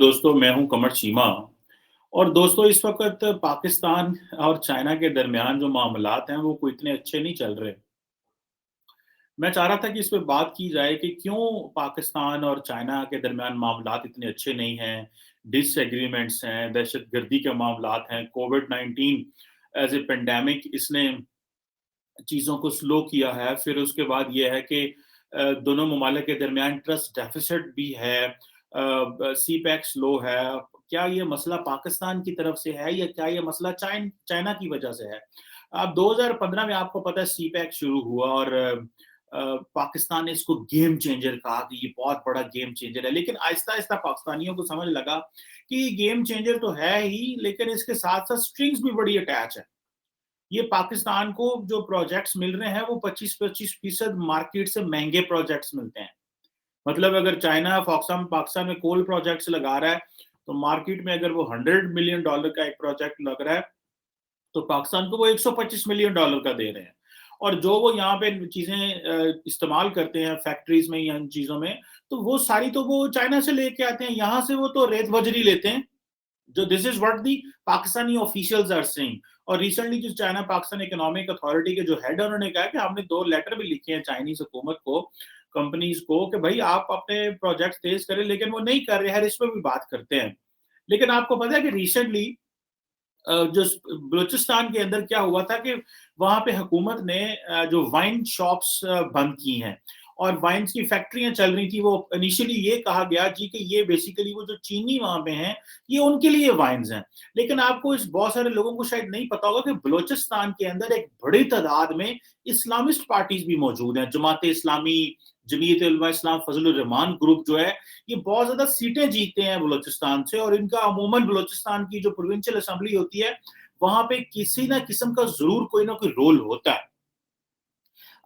दोस्तों, मैं हूं कमर चीमा। और दोस्तों, इस वक्त पाकिस्तान और चाइना के दरमियान जो मामलात हैं वो कोई इतने अच्छे नहीं चल रहे। मैं चाह रहा था कि इस पे बात की जाए कि क्यों पाकिस्तान और चाइना के दरमियान मामलात इतने अच्छे नहीं हैं। डिसएग्रीमेंट्स हैं, दहशतगर्दी के मामलात हैं, कोविड-19 एज़ ए पेंडेमिक इसने चीज़ों को स्लो किया है। फिर उसके बाद ये है कि दोनों ममालिक के दरमियान ट्रस्ट डेफ़िसिट भी है, सीपैक स्लो है। क्या ये मसला पाकिस्तान की तरफ से है या क्या ये मसला चाइना की वजह से है? अब 2015 में आपको पता है सीपैक शुरू हुआ और पाकिस्तान ने इसको गेम चेंजर कहा कि ये बहुत बड़ा गेम चेंजर है। लेकिन आहिस्ता-आहिस्ता पाकिस्तानियों को समझ लगा कि ये गेम चेंजर तो है ही, लेकिन इसके साथ-साथ स्ट्रिंग्स भी बड़ी अटैच है। ये पाकिस्तान को जो प्रोजेक्ट्स मिल रहे हैं वो 25-25% मार्केट से महंगे प्रोजेक्ट्स मिलते हैं। मतलब अगर चाइना फॉक्सम पाकिस्तान में कोल प्रोजेक्ट्स लगा रहा है, तो मार्केट में अगर वो $100 मिलियन का एक प्रोजेक्ट लग रहा है, तो पाकिस्तान को वो $125 मिलियन का दे रहे हैं। और जो वो यहाँ पे चीजें इस्तेमाल करते हैं फैक्ट्रीज में या इन चीजों में, तो वो सारी तो वो चाइना से लेके आते हैं। यहाँ से वो तो रेत बजरी लेते हैं, जो this is what the Pakistani officials are saying. और रिसेंटली जो चाइना पाकिस्तान इकोनॉमिक अथॉरिटी के जो हेड है, उन्होंने कहा कि हमने 2 लेटर भी लिखे हैं चाइनीज हुकूमत को, कंपनीज को, कि भाई आप अपने प्रोजेक्ट तेज करें, लेकिन वो नहीं कर रहे हैं। इस पर भी बात करते हैं। लेकिन आपको पता है कि रिसेंटली जो बलूचिस्तान के अंदर क्या हुआ था कि वहां पे हुकूमत ने जो वाइन शॉप्स बंद की हैं और वाइन्स की फैक्ट्रियां चल रही थी। वो इनिशियली ये कहा गया जी कि ये बेसिकली वो जो चीनी वहां पे हैं, ये उनके लिए वाइन्स हैं। लेकिन आपको इस बहुत सारे लोगों को शायद नहीं पता होगा कि बलूचिस्तान के अंदर एक बड़ी तादाद में इस्लामिस्ट पार्टीज भी मौजूद हैं। जमात इस्लामी, जमीयत उलमा इस्लाम, फजलुर रहमान ग्रुप जो है, ये बहुत ज्यादा सीटें जीतते हैं बलूचिस्तान से। और इनका अमूमन बलूचिस्तान की जो प्रोविंशियल असेंबली होती है, वहां पे किसी ना किस्म का जरूर कोई ना कोई रोल होता है।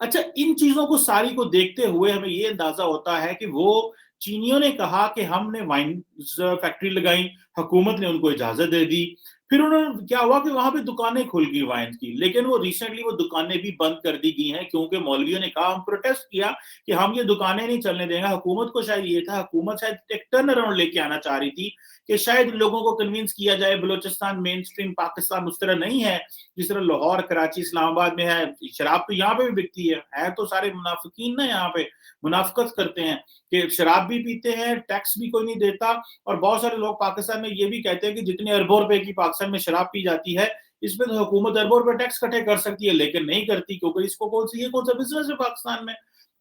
अच्छा, इन चीजों को सारी को देखते हुए हमें ये अंदाजा होता है कि वो चीनियों ने कहा कि हमने वाइन फैक्ट्री लगाई, हुकूमत ने उनको इजाजत दे दी। फिर उन्होंने क्या हुआ कि वहां पे दुकानें खुल गई वाइन की, लेकिन वो रिसेंटली वो दुकानें भी बंद कर दी गई हैं, क्योंकि मौलवियों ने कहा, हम प्रोटेस्ट किया कि हम ये दुकानें नहीं चलने देंगे। हुकूमत को शायद ये था, हुकूमत शायद एक टर्न अराउंड लेके आना चाह रही थी कि शायद लोगों को कन्विंस किया जाए बलूचिस्तान मेन स्ट्रीम पाकिस्तान उस तरह नहीं है जिस तरह लाहौर, कराची, इस्लामाबाद में है। शराब तो यहाँ पे भी बिकती है तो सारे मुनाफिकीन ना यहाँ पे मुनाफकत करते हैं कि शराब भी पीते हैं, टैक्स भी कोई नहीं देता। और बहुत सारे लोग पाकिस्तान में ये भी कहते हैं कि जितने अरबों रुपए की पाकिस्तान में शराब पी जाती है, इसमें तो हुकूमत अरबों रुपए टैक्स इकट्ठे कर सकती है, लेकिन नहीं करती, क्योंकि इसको कौन सा बिजनेस है पाकिस्तान में।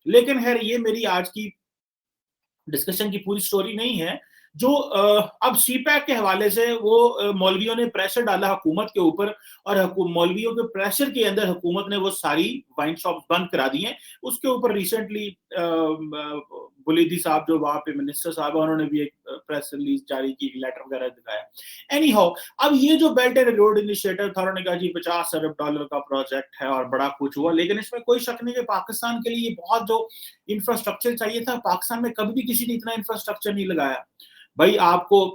लेकिन खैर, ये मेरी आज की डिस्कशन की पूरी स्टोरी नहीं है। जो अब सीपैक के हवाले से वो मौलवियों ने प्रेशर डाला हुकूमत के ऊपर, और मौलवियों के प्रेशर के अंदर हुकूमत ने वो सारी वाइन शॉप बंद करा दी हैं। उसके ऊपर रिसेंटली बुलीदी साहब जो वहां पे मिनिस्टर साहब, उन्होंने भी एक प्रेस रिलीज जारी की, लेटर वगैरह दिखाया। एनी हाउ, अब ये जो बेल्ट एंड रोड इनिशिएटिव था, उन्होंने कहा जी $50 अरब का प्रोजेक्ट है और बड़ा कुछ हुआ, लेकिन इसमें कोई शक नहीं कि पाकिस्तान के लिए ये बहुत जो इंफ्रास्ट्रक्चर चाहिए था, पाकिस्तान में कभी भी किसी ने इतना इंफ्रास्ट्रक्चर नहीं लगाया। भाई, आपको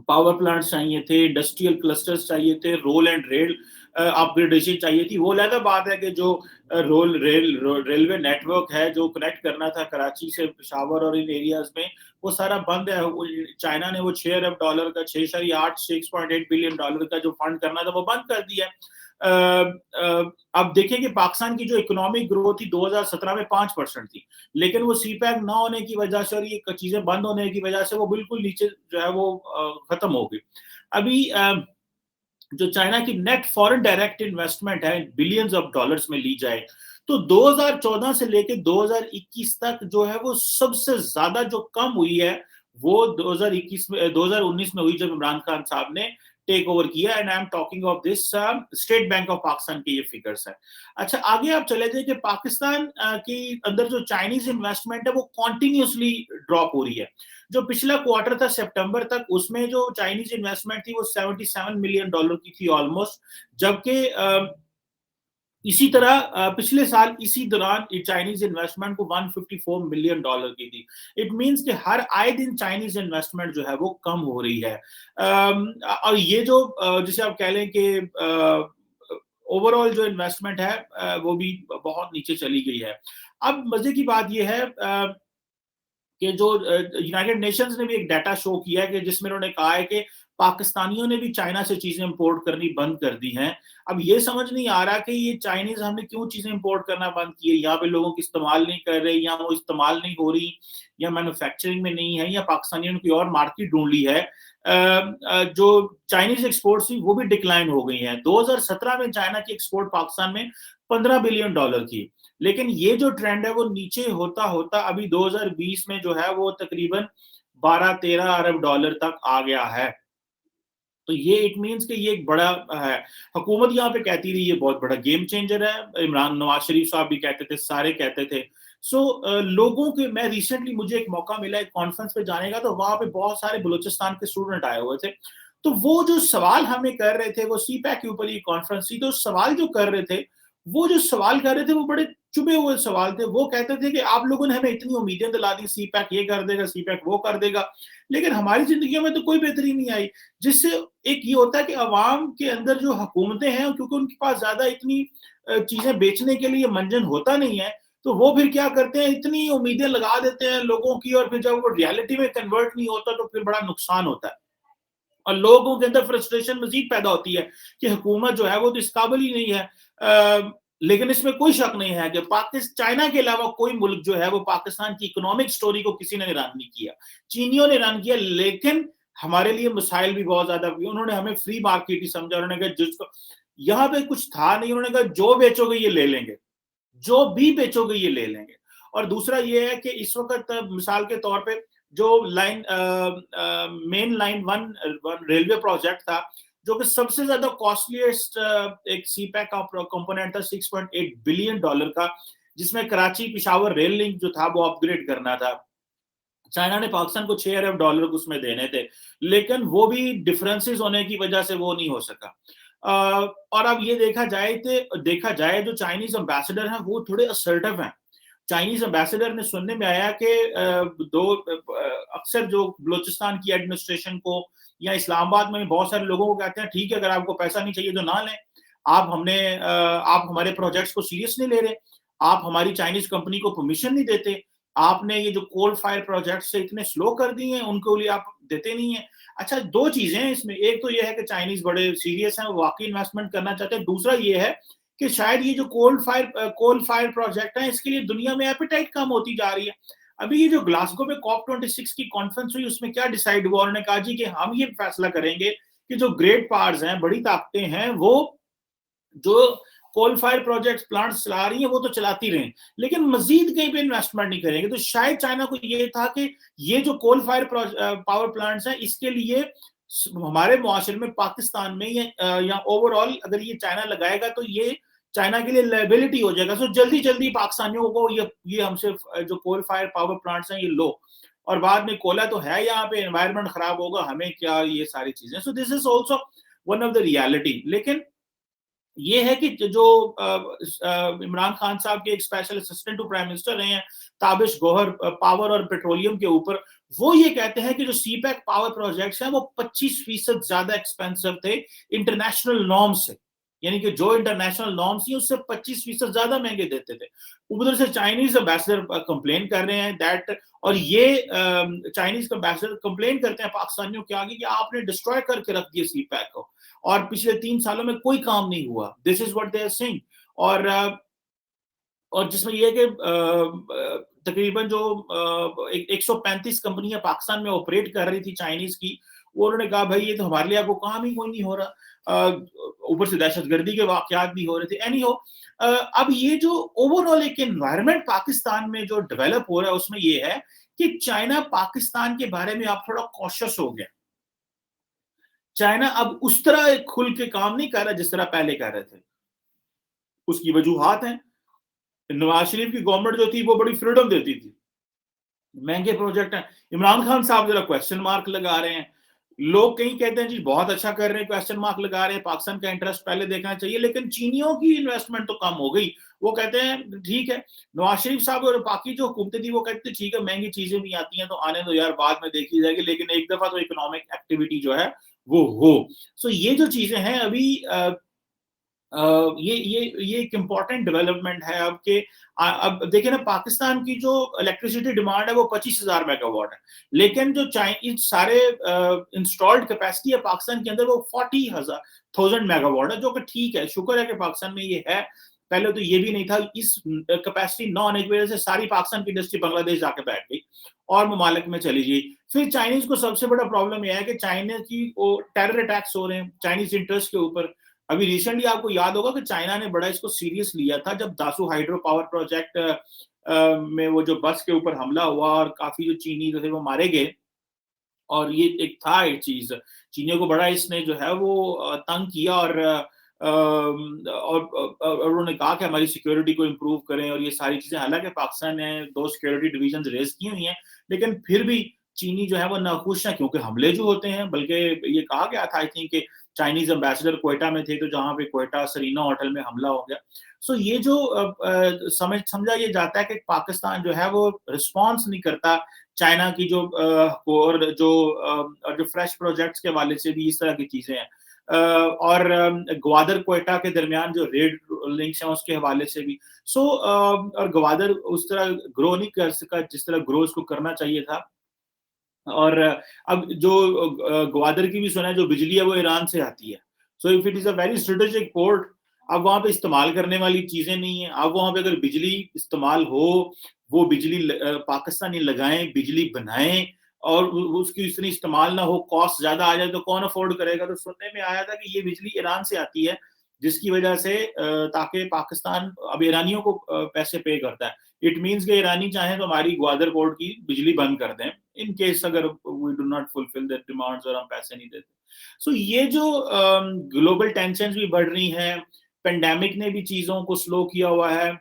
पावर प्लांट्स चाहिए थे, इंडस्ट्रियल क्लस्टर्स चाहिए थे, रोल एंड रेल अपग्रेडेशन चाहिए थी। वो अलग बात है कि जो रेलवे नेटवर्क है जो कनेक्ट करना था कराची से पेशावर और इन एरियाज में, वो सारा बंद है। चाइना ने वो $6 अरब का, 6.8 का जो फंड करना था, वो बंद कर दिया। अब देखिए कि पाकिस्तान की जो इकोनॉमिक ग्रोथ थी 2017 में 5% थी, लेकिन वो सीपैक ना होने की वजह से और ये चीजें बंद होने की वजह से वो बिल्कुल नीचे जो है वो खत्म हो गई। अभी जो चाइना की नेट फॉरेन डायरेक्ट इन्वेस्टमेंट है, बिलियंस ऑफ डॉलर्स में ली जाए, तो 2014 से लेके 2021 तक जो है वो सबसे ज्यादा जो कम हुई है, वो 2019 में हुई, जब इमरान खान साहब ने टेक ओवर किया। And I am talking of this state bank of Pakistan के ये फिगर्स है। अच्छा, आगे आप चले जाए कि पाकिस्तान के अंदर जो चाइनीज इन्वेस्टमेंट है वो कॉन्टिन्यूसली ड्रॉप हो रही है। जो पिछला क्वार्टर था सितंबर तक, उसमें जो चाइनीज इन्वेस्टमेंट थी वो $77 मिलियन की थी ऑलमोस्ट। जबकि इसी तरह पिछले साल इसी दौरान चाइनीज इन्वेस्टमेंट को $154 मिलियन की थी। इट मींस कि हर आए दिन चाइनीज इन्वेस्टमेंट जो है वो कम हो रही है। और ये जो जिसे आप कह लें कि ओवरऑल जो इन्वेस्टमेंट है वो भी बहुत नीचे चली गई है। अब मजे की बात यह है कि जो यूनाइटेड नेशंस ने भी एक डाटा शो किया है कि जिसमें उन्होंने कहा है कि पाकिस्तानियों ने भी चाइना से चीजें इंपोर्ट करनी बंद कर दी हैं। अब ये समझ नहीं आ रहा कि ये चाइनीज हमने क्यों चीजें इंपोर्ट करना बंद की है, यहाँ पे लोगों की इस्तेमाल नहीं कर रहे, या वो इस्तेमाल नहीं हो रही, या मैन्युफैक्चरिंग में नहीं है, या पाकिस्तानियों ने कोई और मार्केट ढूंढ ली है। जो चाइनीज एक्सपोर्ट थी वो भी डिक्लाइन हो गई हैं। 2017 में चाइना की एक्सपोर्ट पाकिस्तान में $15 बिलियन की, लेकिन ये जो ट्रेंड है वो नीचे होता होता अभी 2020 में जो है वो तकरीबन 12-13 अरब डॉलर तक आ गया है। तो ये इट मीन्स कि ये एक बड़ा है। हुकूमत यहाँ पे कहती रही ये बहुत बड़ा गेम चेंजर है, इमरान नवाज शरीफ साहब भी कहते थे, सारे कहते थे। लोगों के, मैं रिसेंटली मुझे एक मौका मिला एक कॉन्फ्रेंस पे जाने का, तो वहां पे बहुत सारे बलूचिस्तान के स्टूडेंट आए हुए थे। तो वो जो सवाल हमें कर रहे थे, वो सीपैक के ऊपर ये कॉन्फ्रेंस थी, तो सवाल जो कर रहे थे, वो जो सवाल कर रहे थे वो बड़े चुभे हुए सवाल थे। वो कहते थे कि आप लोगों ने हमें इतनी उम्मीदें दिला दी, सीपैक ये कर देगा, सीपैक वो कर देगा, लेकिन हमारी जिंदगी में तो कोई बेहतरी नहीं आई। जिससे एक ये होता है कि अवाम के अंदर जो हुकूमतें हैं, क्योंकि उनके पास ज्यादा इतनी चीजें बेचने के लिए मंजन होता नहीं है, तो वो फिर क्या करते हैं, इतनी उम्मीदें लगा देते हैं लोगों की, और फिर जब वो रियलिटी में कन्वर्ट नहीं होता तो फिर बड़ा नुकसान होता है। और लोगों के अंदर फ्रस्ट्रेशन मजीद पैदा होती है कि हुकूमत जो है वो तो इस काबिल ही नहीं है। लेकिन इसमें कोई शक नहीं है कि पाकिस्तान, चाइना के अलावा कोई मुल्क जो है वो पाकिस्तान की इकोनॉमिक स्टोरी को किसी ने रन नहीं किया। चीनियों ने रन किया, लेकिन हमारे लिए मसाइल भी बहुत ज्यादा हुए। उन्होंने हमें फ्री मार्केट ही समझा। उन्होंने कहा जिसको यहाँ पे कुछ था नहीं, उन्होंने कहा जो बेचोगे ये ले लेंगे, जो भी बेचोगे ये ले लेंगे। और दूसरा ये है कि इस वक्त मिसाल के तौर पे जो line main line one railway project था, जो कि सबसे ज्यादा कॉस्टलीस्ट एक सीपैक का कंपोनेंट था, $6.8 बिलियन का, जिसमें कराची पिशावर रेल लिंक जो था वो अपग्रेड करना था। चाइना ने पाकिस्तान को $6 अरब उसमें देने थे, लेकिन वो भी डिफरेंसेस होने की वजह से वो नहीं हो सका। और अब ये देखा जाए जो चाइनीज एम्बेसडर हैं वो थोड़े असर्टिव हैं। चाइनीज एम्बेसडर ने सुनने में आया कि अक्सर जो बलूचिस्तान की एडमिनिस्ट्रेशन को या इस्लामाबाद में बहुत सारे लोगों को कहते हैं, ठीक है अगर आपको पैसा नहीं चाहिए तो ना लें, आप हमारे प्रोजेक्ट्स को सीरियस नहीं ले रहे, आप हमारी चाइनीज कंपनी को परमिशन नहीं देते, आपने ये जो कोल फायर प्रोजेक्ट से इतने स्लो कर दिए हैं, उनको लिए आप देते नहीं है। अच्छा, दो चीजें हैं इसमें, एक तो ये है कि चाइनीज बड़े सीरियस हैं, वो वाकई इन्वेस्टमेंट करना चाहते हैं। दूसरा ये है कि शायद ये जो कोल फायर प्रोजेक्ट है, इसके लिए दुनिया में एपेटाइट कम होती जा रही है। अभी ये जो ग्लासगो में COP26 की कॉन्फ्रेंस हुई, उसमें क्या डिसाइड हुआ, उन्होंने कहा जी कि हम ये फैसला करेंगे कि जो ग्रेट पावर्स हैं, बड़ी ताकतें हैं, वो जो कोल फायर प्रोजेक्ट प्लांट चला रही है वो तो चलाती रहें, लेकिन मजीद कहीं पे इन्वेस्टमेंट नहीं करेंगे। तो शायद चाइना को ये था कि ये जो कोल फायर पावर प्लांट्स हैं, इसके लिए हमारे मुआशरे में, पाकिस्तान में या ओवरऑल अगर ये चाइना लगाएगा तो ये चाइना के लिए लायबिलिटी हो जाएगा। सो जल्दी जल्दी पाकिस्तानियों को ये हमसे जो कोल फायर पावर प्लांट्स हैं ये लो, और बाद में कोयला तो है यहाँ पे, एनवायरमेंट खराब होगा, हमें क्या, ये सारी चीजें। So this is also one of the reality. लेकिन ये है कि जो इमरान खान साहब के एक special assistant to prime minister रहे हैं, ताबिश गौहर, पावर और पेट्रोलियम के ऊपर, वो ये कहते हैं कि जो सीपैक पावर प्रोजेक्ट्स हैं वो 25% ज्यादा एक्सपेंसिव थे इंटरनेशनल नॉर्म्स से, यानी कि जो इंटरनेशनल नॉर्म्स थी उससे 25% ज्यादा महंगे देते थे। उधर से चाइनीज एम्बेसडर कंप्लेन कर रहे हैं दैट, और ये चाइनीज एम्बेसडर कंप्लेन करते हैं पाकिस्तानियों के आगे कि आपने डिस्ट्रॉय करके रख दिया सीपैक को, और पिछले 3 सालों में कोई काम नहीं हुआ। This is what they are saying. और जिसमें ये है कि तकरीबन जो 135 कंपनियां पाकिस्तान में ऑपरेट कर रही थी चाइनीज की, वो उन्होंने कहा भाई ये तो हमारे लिए आपको काम ही कोई नहीं हो रहा, ऊपर से दहशतगर्दी के वाकयात भी हो रहे थे। एनी हो, अब ये जो ओवरऑल एक एनवायरनमेंट पाकिस्तान में जो डेवलप हो रहा है, उसमें ये है कि चाइना पाकिस्तान के बारे में आप थोड़ा कॉशियस हो गया। चाइना अब उस तरह खुल के काम नहीं कर रहा जिस तरह पहले कर रहे थे। उसकी वजूहात हैं, नवाज शरीफ की गवर्नमेंट जो थी वो बड़ी फ्रीडम देती थी, महंगे प्रोजेक्ट हैं। इमरान खान साहब जरा क्वेश्चन मार्क लगा रहे हैं, लोग कहीं कहते हैं जी बहुत अच्छा कर रहे हैं, क्वेश्चन मार्क लगा रहे हैं, पाकिस्तान का इंटरेस्ट पहले देखना चाहिए, लेकिन चीनियों की इन्वेस्टमेंट तो कम हो गई। वो कहते हैं ठीक है, नवाज शरीफ साहब और बाकी जो हुकूमतें थी वो कहते ठीक है महंगी चीजें भी आती हैं तो आने दो यार, बाद में देखी जाएगी, लेकिन एक दफा तो इकोनॉमिक एक्टिविटी जो है वो हो। सो ये जो चीजें हैं अभी ये एक इम्पोर्टेंट डेवलपमेंट है अब के अब देखिए ना पाकिस्तान की जो इलेक्ट्रिसिटी डिमांड है वो 25,000 मेगावाट है। लेकिन जो चाइनीज़ सारे इंस्टॉल्ड कैपेसिटी है पाकिस्तान के अंदर वो 40,000 मेगावाट है जो कि ठीक है, शुक्र है कि पाकिस्तान में ये है। पहले तो ये भी नहीं था, इस कैपेसिटी ना होने की वजह से सारी पाकिस्तान की इंडस्ट्री बांग्लादेश जाके बैठ गई और ममालिक में चली गई। फिर चाइनीज़ को सबसे बड़ा प्रॉब्लम ये है कि चाइना की वो टेरर अटैक्स हो रहे हैं चाइनीज़ इंटरेस्ट के ऊपर। अभी रिसेंटली आपको याद होगा कि चाइना ने बड़ा इसको सीरियस लिया था जब दासू हाइड्रो पावर प्रोजेक्ट में वो जो बस के ऊपर हमला हुआ और काफी जो चीनी जो थे वो मारे गए। और ये एक था एक चीज, चीनियों को बड़ा इसने जो है वो तंग किया और उन्होंने कहा कि हमारी सिक्योरिटी को इम्प्रूव करें और ये सारी चीजें। हालांकि पाकिस्तान ने 2 सिक्योरिटी डिवीजन रेज की हुई हैं, लेकिन फिर भी चीनी जो है वो नाखुश है क्योंकि हमले जो होते हैं। बल्कि ये कहा गया था आई थिंक कि चाइनीज एम्बेसडर क्वेटा में थे, तो जहाँ पे क्वेटा सरीना होटल में हमला हो गया। सो ये जो समझा ये जाता है कि पाकिस्तान जो है वो रिस्पॉन्स नहीं करता चाइना की जो और जो फ्रेश प्रोजेक्ट्स के हवाले से भी इस तरह की चीजें हैं। और ग्वादर क्वेटा के दरमियान जो रेड लिंक्स हैं उसके हवाले से भी। और ग्वादर उस तरह ग्रो नहीं कर सका जिस तरह ग्रो उसको करना चाहिए था। और अब जो ग्वादर की भी सुना है जो बिजली है वो ईरान से आती है। So if it is a very strategic port, अब वहां पे इस्तेमाल करने वाली चीजें नहीं है। अब वहां पे अगर बिजली इस्तेमाल हो, वो बिजली पाकिस्तानी लगाएं, बिजली बनाएं और उसकी इतनी इस्तेमाल ना हो, कॉस्ट ज्यादा आ जाए तो कौन अफोर्ड करेगा। तो सुनने में आया था कि ये बिजली ईरान से आती है, जिसकी वजह से ताकि पाकिस्तान अब ईरानियों को पैसे पे करता है। इट मीन्स कि ईरानी चाहें तो हमारी ग्वादर पोर्ट की बिजली बंद कर दें इन केस अगर we do not fulfil that demands और हम पैसे नहीं देते। सो ये जो ग्लोबल टेंशन भी बढ़ रही हैं, पेंडेमिक ने भी चीजों को स्लो किया हुआ है।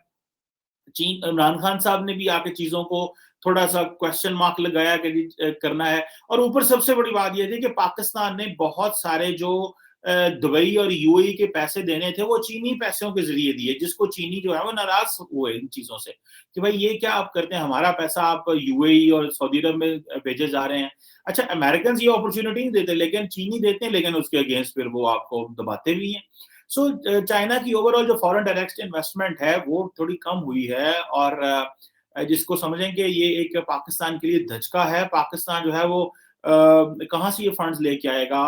चीन इमरान खान साहब ने भी आके चीजों को थोड़ा सा क्वेश्चन मार्क लगाया कि करना है। और ऊपर सबसे बड़ी बात यह थी कि पाकिस्तान ने बहुत सारे जो दुबई और यूएई के पैसे देने थे वो चीनी पैसों के जरिए दिए, जिसको चीनी जो है वो नाराज हुए इन चीजों से कि भाई ये क्या आप करते हैं, हमारा पैसा आप यूएई और सऊदी अरब में भेजे जा रहे हैं। अच्छा, अमेरिकन ये अपॉर्चुनिटी नहीं देते लेकिन चीनी देते हैं, लेकिन उसके अगेंस्ट फिर वो आपको दबाते भी हैं। सो चाइना की ओवरऑल जो फॉरेन डायरेक्ट इन्वेस्टमेंट है वो थोड़ी कम हुई है। और जिसको समझें कि ये एक पाकिस्तान के लिए धचका है। पाकिस्तान जो है वो कहाँ से ये फंड्स लेके आएगा।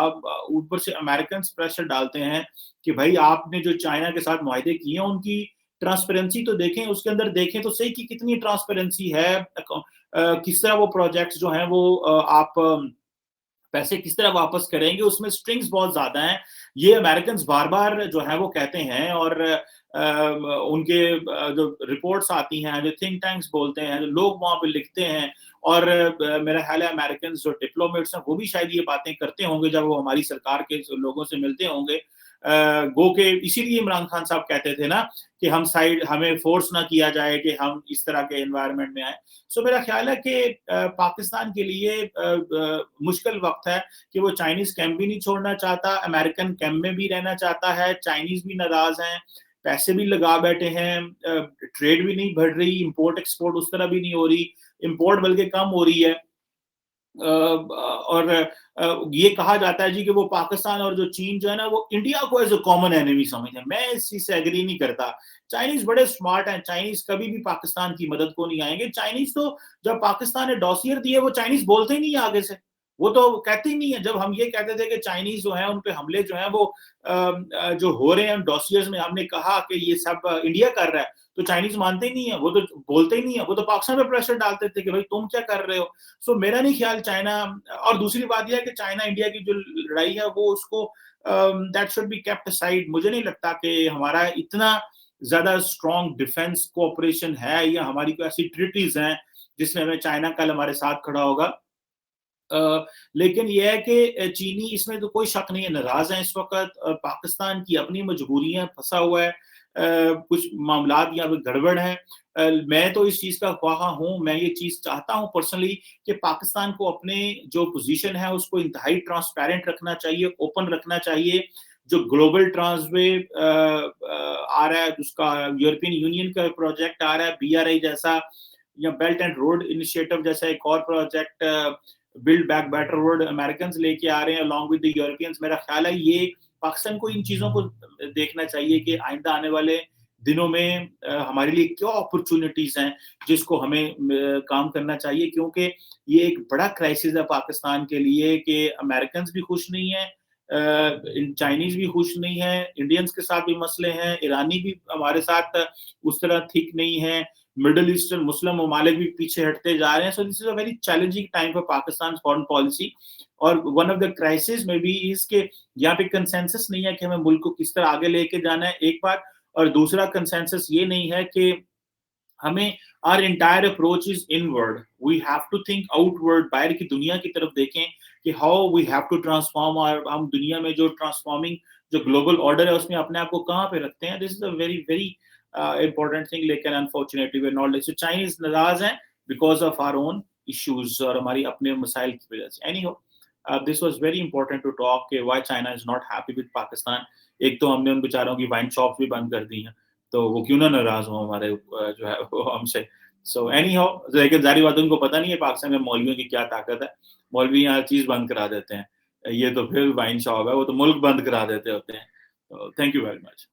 ऊपर से अमेरिकन प्रेशर डालते हैं कि भाई आपने जो चाइना के साथ मुआहदे किए हैं उनकी ट्रांसपेरेंसी तो देखें, उसके अंदर देखें तो सही कि कितनी ट्रांसपेरेंसी है। किस तरह वो प्रोजेक्ट्स जो हैं वो आप पैसे किस तरह वापस करेंगे, उसमें स्ट्रिंग्स बहुत ज्यादा हैं। ये अमेरिकन बार बार जो है वो कहते हैं। और उनके जो रिपोर्ट्स आती हैं, जो थिंक टैंक्स बोलते हैं, जो लोग वहां पे लिखते हैं, और मेरा ख्याल है अमेरिकन जो डिप्लोमेट्स हैं वो भी शायद ये बातें करते होंगे जब वो हमारी सरकार के लोगों से मिलते होंगे। गो के इसीलिए इमरान खान साहब कहते थे ना कि हमें फोर्स ना किया जाए कि हम इस तरह के एनवायरनमेंट में आए। सो मेरा ख्याल है कि पाकिस्तान के लिए मुश्किल वक्त है कि वो चाइनीज कैंप भी नहीं छोड़ना चाहता, अमेरिकन कैंप में भी रहना चाहता है। चाइनीज भी नाराज हैं, पैसे भी लगा बैठे हैं, ट्रेड भी नहीं बढ़ रही, इंपोर्ट एक्सपोर्ट उस तरह भी नहीं हो रही, इंपोर्ट बल्कि कम हो रही है। और ये कहा जाता है जी कि वो पाकिस्तान और जो चीन जो है ना वो इंडिया को एज ए कॉमन एनिमी समझते हैं। मैं इस चीज से एग्री नहीं करता। चाइनीज बड़े स्मार्ट हैं, चाइनीज कभी भी पाकिस्तान की मदद को नहीं आएंगे। चाइनीज तो जब पाकिस्तान ने डॉसियर दिए वो चाइनीज बोलते ही नहीं है आगे से, वो तो कहते ही नहीं है। जब हम ये कहते थे कि चाइनीज जो है उन पे हमले जो है वो जो हो रहे हैं डॉसियर्स में, हमने कहा कि ये सब इंडिया कर रहा है, तो चाइनीज मानते ही नहीं है, वो तो बोलते ही नहीं है। वो तो पाकिस्तान पे प्रेशर डालते थे कि भाई तुम क्या कर रहे हो। सो मेरा नहीं ख्याल चाइना। और दूसरी बात यह है कि चाइना इंडिया की जो लड़ाई है वो उसको that should be kept aside. मुझे नहीं लगता कि हमारा इतना ज्यादा स्ट्रॉन्ग डिफेंस कोऑपरेशन है या हमारी कोई ऐसी ट्रिटीज हैं जिसमें हमें चाइना कल हमारे साथ खड़ा होगा। लेकिन यह है कि चीनी इसमें तो कोई शक नहीं है, नाराज है इस वक्त। पाकिस्तान की अपनी मजबूरियां, फंसा हुआ है, कुछ मामला यहाँ पे गड़बड़ है। मैं तो इस चीज का ख्वाह हूँ, मैं ये चीज चाहता हूँ पर्सनली कि पाकिस्तान को अपने जो पोजीशन है उसको इंतहाई ट्रांसपेरेंट रखना चाहिए, ओपन रखना चाहिए। जो ग्लोबल ट्रांसवे आ रहा है, उसका यूरोपियन यूनियन का प्रोजेक्ट आ रहा है BRI जैसा, या बेल्ट एंड रोड इनिशिएटिव जैसा एक और project, build back better road American लेके आ रहे हैं अलॉन्ग विद द यूरोपियंस। मेरा ख्याल है ये पाकिस्तान को इन चीज़ों को देखना चाहिए कि आइंदा आने वाले दिनों में हमारे लिए क्या अपॉर्च्युनिटीज़ हैं, जिसको हमें काम करना चाहिए, क्योंकि ये एक बड़ा क्राइसिस है पाकिस्तान के लिए कि अमेरिकन्स भी खुश नहीं हैं, चाइनीज़ भी खुश नहीं हैं, इंडियंस के साथ भी मसले हैं, ईरानी भी हमारे साथ उस तरह ठीक नहीं है, मिडल ईस्टर्न मुस्लिम ममालिक भी पीछे हटते जा रहे हैं। So this is a very challenging time for Pakistan foreign policy. और वन ऑफ द क्राइसिस में बी इज़ के यहाँ पे कंसेंसस नहीं है कि हमें मुल्क को किस तरह आगे लेके जाना है, एक बात। और दूसरा कंसेंसस ये नहीं है कि हमें our entire approach is inward, we have to think outward, बाहर की दुनिया की तरफ देखें कि how we have to transform, और हम दुनिया में जो ट्रांसफॉर्मिंग जो ग्लोबल ऑर्डर है उसमें अपने आप को कहाँ पे रखते हैं। This is a very very important thing, लेकिन unfortunately we not. So Chinese नाराज हैं because of our own issues और हमारी अपने मसाइल की वजह से। Anyhow, this was very important to talk कि why China is not happy with Pakistan. एक तो हमने उन बेचारों की वाइन शॉप भी बंद कर दी हैं, तो वो क्यों ना नाराज हो हमारे जो है वो हमसे। सो एनी हाउ, लेकिन जारी बात है, उनको पता नहीं है पाकिस्तान में मौलवियों की क्या ताकत है। मौलवी यहाँ चीज बंद करा देते हैं, ये तो फिर वाइन शॉप है, वो तो मुल्क बंद करा देते होते हैं। तो थैंक यू वेरी मच।